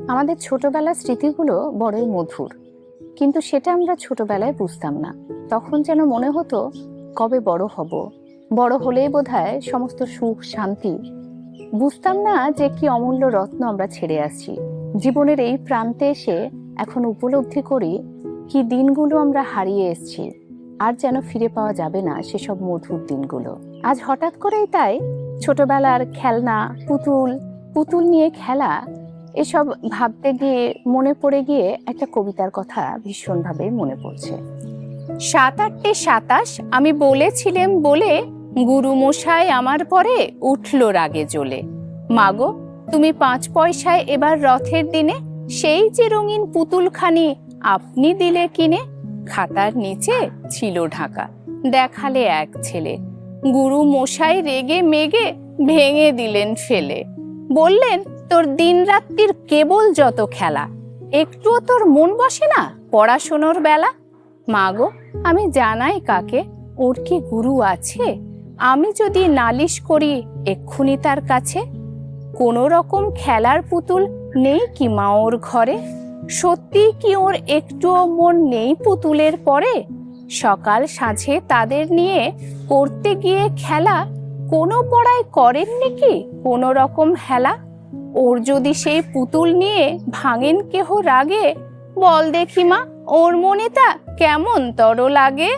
আমাদের ছোটবেলার স্মৃতিগুলো বড়ই মধুর, কিন্তু সেটা আমরা ছোটবেলায় বুঝতাম না। তখন যেন মনে হতো কবে বড় হব, বড় হলেই বোধহয় সমস্ত সুখ শান্তি। বুঝতাম না যে কি অমূল্য রত্ন আমরা ছেড়ে আসছি। জীবনের এই প্রান্তে এসে এখন উপলব্ধি করি কি দিনগুলো আমরা হারিয়ে এসেছি, আর যেন ফিরে পাওয়া যাবে না সেসব মধুর দিনগুলো। আজ হঠাৎ করেই তাই ছোটবেলার খেলনা, পুতুল পুতুল নিয়ে খেলা এসব ভাবতে গিয়ে মনে পড়ে গিয়ে একটা কবিতার কথা ভীষণভাবে মনে পড়ছে। 7-8টে 27 আমি বলেছিলাম বলে গুরু মশাই আমার পরে উঠল রাগে জ্বলে। মাগো তুমি 5 পয়সায় এবার রথের দিনে সেই যে রঙিন পুতুলখানি আপনি দিলে কিনে। খাতার নিচে ছিল ঢাকা, দেখালে এক ছেলে। গুরু মশাই রেগে মেগে ভেঙে দিলেন ফেলে। বললেন তোর দিন রাত্রির কেবল যত খেলা, একটুও তোর মন বসে না পড়াশোনার বেলা। মাগো আমি জানাই কাকে, ওর কি গুরু আছে? আমি যদি নালিশ করি এক্ষুনি তার কাছে। কোনো রকম খেলার পুতুল নেই কি মা ওর ঘরে? সত্যি কি ওর একটুও মন নেই পুতুলের পরে? সকাল সাঁঝে তাদের নিয়ে করতে গিয়ে খেলা, কোনো পড়ায় করেননি কি কোনো রকম হেলা? ওর যদি সেই পুতুল নিয়ে ভাঙেন কেহ রাগে, বল দেখি মা ওর মনে তা কেমন তর লাগে।